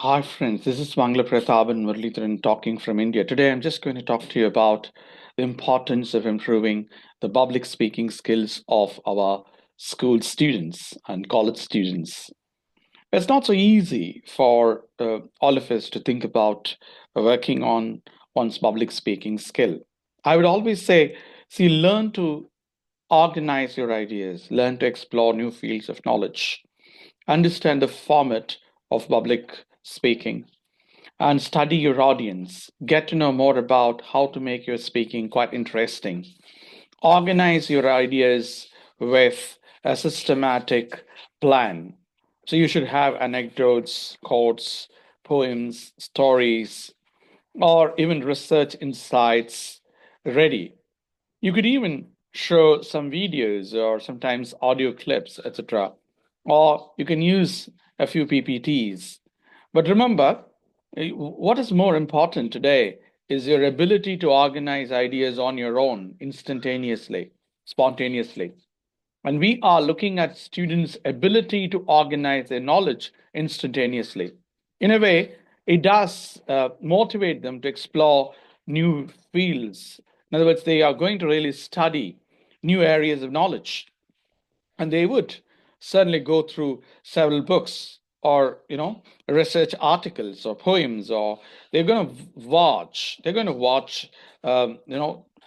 Hi, friends. This is Mangal and Muralidharan talking from India. Today, I'm just going to talk to you about the importance of improving the public speaking skills of our school students and college students. It's not so easy for all of us to think about working on one's public speaking skill. I would always say, see, learn to organize your ideas, learn to explore new fields of knowledge, understand the format of public speaking and study your audience. Get to know more about how to make your speaking quite interesting. Organize your ideas with a systematic plan. So you should have anecdotes, quotes, poems, stories, or even research insights ready. You could even show some videos or sometimes audio clips, etc. Or you can use a few PPTs. But remember, what is more important today is your ability to organize ideas on your own instantaneously, spontaneously. And we are looking at students' ability to organize their knowledge instantaneously. In a way, it does motivate them to explore new fields. In other words, they are going to really study new areas of knowledge, and they would certainly go through several books or research articles or poems, or they're going to watch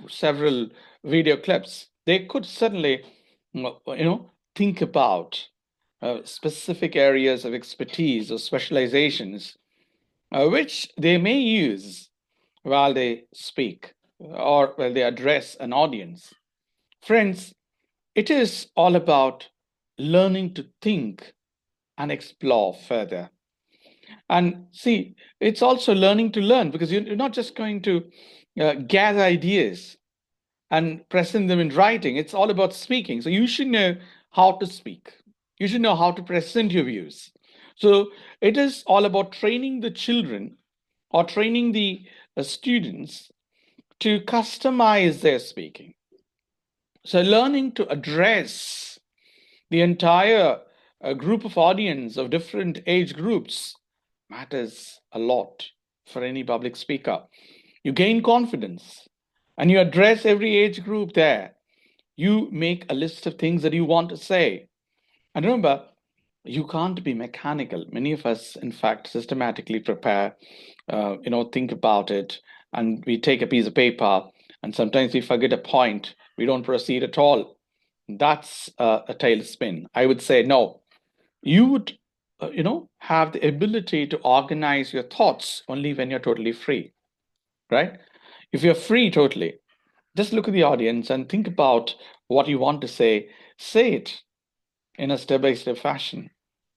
several video clips. They could certainly think about specific areas of expertise or specializations, which they may use while they speak or while they address an audience. Friends, it is all about learning to think and explore further. And see, it's also learning to learn, because you're not just going to gather ideas and present them in writing. It's all about speaking. So you should know how to speak. You should know how to present your views. So it is all about training the children or training the students to customize their speaking. So learning to address the entire group of audience of different age groups matters a lot for any public speaker. You gain confidence and you address every age group there. You make a list of things that you want to say. And remember, you can't be mechanical. Many of us, in fact, systematically prepare, think about it, and we take a piece of paper, and sometimes we forget a point. We don't proceed at all. That's a tailspin. I would say no. You would, have the ability to organize your thoughts only when you're totally free, right? If you're free totally, just look at the audience and think about what you want to say. Say it in a step-by-step fashion,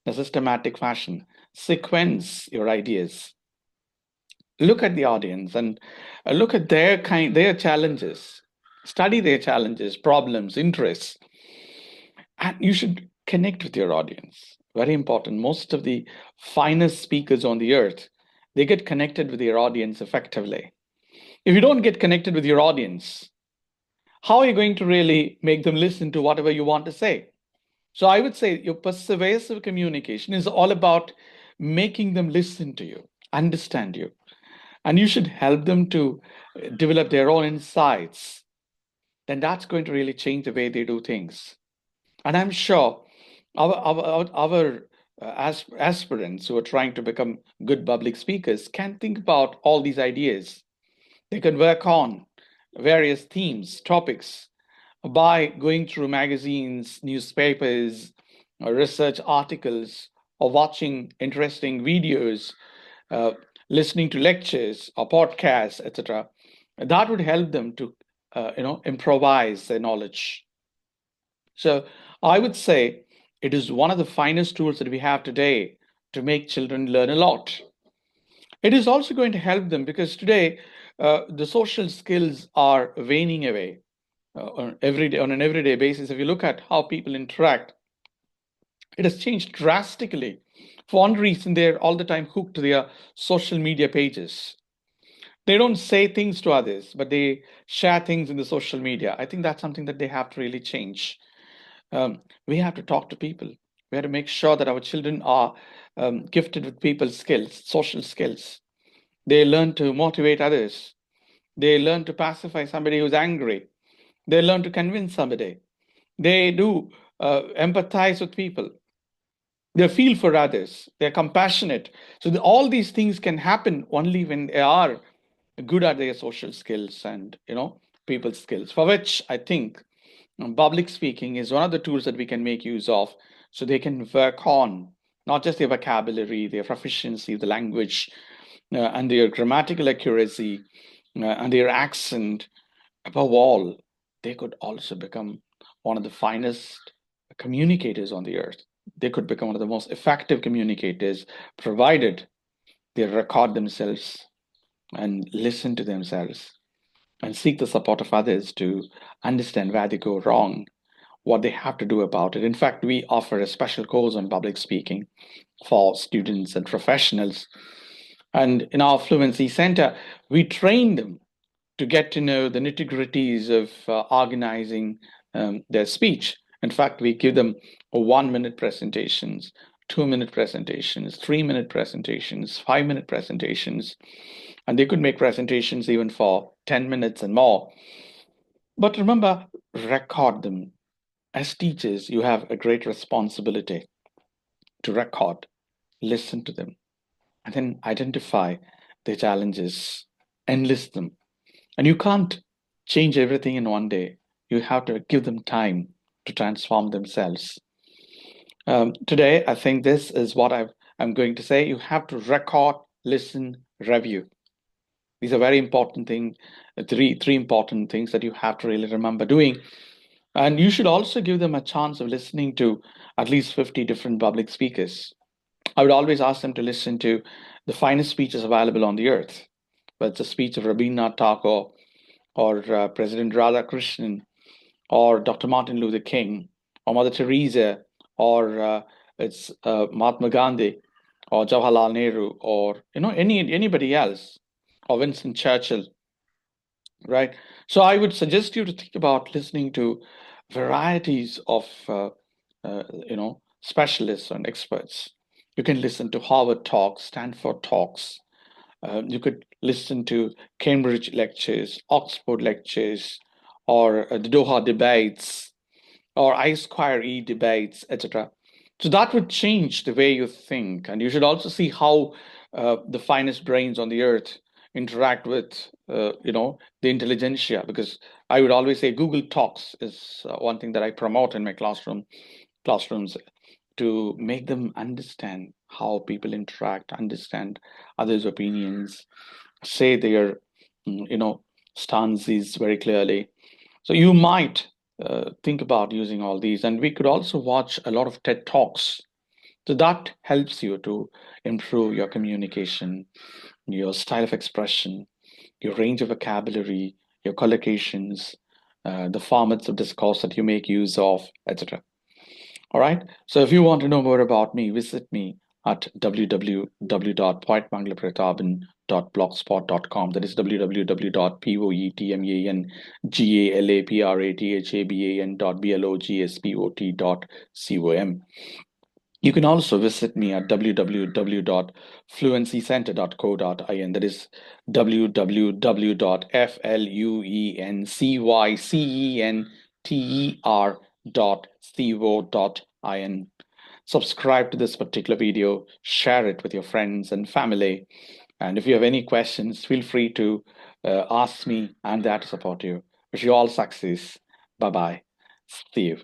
a systematic fashion. Sequence your ideas. Look at the audience and look at their challenges. Study their challenges, problems, interests, and you should connect with your audience. Very important. Most of the finest speakers on the earth, they get connected with their audience effectively. If you don't get connected with your audience, how are you going to really make them listen to whatever you want to say? So I would say your persuasive communication is all about making them listen to you, understand you, and you should help them to develop their own insights. Then that's going to really change the way they do things. And I'm sure our aspirants who are trying to become good public speakers can think about all these ideas. They can work on various themes, topics, by going through magazines, newspapers, or research articles, or watching interesting videos, uh, listening to lectures or podcasts, etc. That would help them to, improvise their knowledge. So I would say it is one of the finest tools that we have today to make children learn a lot. It is also going to help them because today the social skills are waning away on an everyday basis. If you look at how people interact, it has changed drastically. For one reason, they're all the time hooked to their social media pages. They don't say things to others, but they share things in the social media. I think that's something that they have to really change. We have to talk to people. We have to make sure that our children are gifted with people skills, social skills. They learn to motivate others. They learn to pacify somebody who's angry. They learn to convince somebody. They do empathize with people. They feel for others. They're compassionate. So all these things can happen only when they are good at their social skills and people skills. For which I think public speaking is one of the tools that we can make use of, so they can work on not just their vocabulary, their proficiency, the language, and their grammatical accuracy, and their accent. Above all, they could also become one of the finest communicators on the earth. They could become one of the most effective communicators, provided they record themselves and listen to themselves and seek the support of others to understand where they go wrong, what they have to do about it. In fact, we offer a special course on public speaking for students and professionals. And in our Fluency Center, we train them to get to know the nitty gritties of organizing their speech. In fact, we give them 1 minute presentations, 2 minute presentations, 3 minute presentations, 5 minute presentations, and they could make presentations even for 10 minutes and more. But remember, record them. As teachers, you have a great responsibility to record, listen to them, and then identify the challenges, enlist them. And you can't change everything in one day. You have to give them time to transform themselves. Today, I think this is what I'm going to say. You have to record, listen, review. These are very important things, three important things that you have to really remember doing. And you should also give them a chance of listening to at least 50 different public speakers. I would always ask them to listen to the finest speeches available on the earth. Whether it's a speech of Rabindranath Tagore or President Radhakrishnan or Dr. Martin Luther King or Mother Teresa or it's Mahatma Gandhi or Jawaharlal Nehru or anybody else or Winston Churchill, right? So I would suggest you to think about listening to varieties of specialists and experts. You can listen to Harvard talks, Stanford talks. You could listen to Cambridge lectures, Oxford lectures, or the Doha debates, or I Square E debates, etc. So that would change the way you think. And you should also see how the finest brains on the earth interact with, the intelligentsia. Because I would always say Google Talks is one thing that I promote in my classrooms to make them understand how people interact, understand others' opinions, say their, stances very clearly. So you might think about using all these. And we could also watch a lot of TED Talks. So that helps you to improve your communication, your style of expression, your range of vocabulary, your collocations, the formats of discourse that you make use of, etc. All right. So if you want to know more about me, visit me at www.poetmangalaprataban.blogspot.com. That is www.poetmangalaprataban.blogspot.com. You can also visit me at www.fluencycenter.co.in. That is www.fluencycenter.co.in. Subscribe to this particular video, share it with your friends and family. And if you have any questions, feel free to ask me. I'm there to support you. Wish you all success. Bye bye. See you.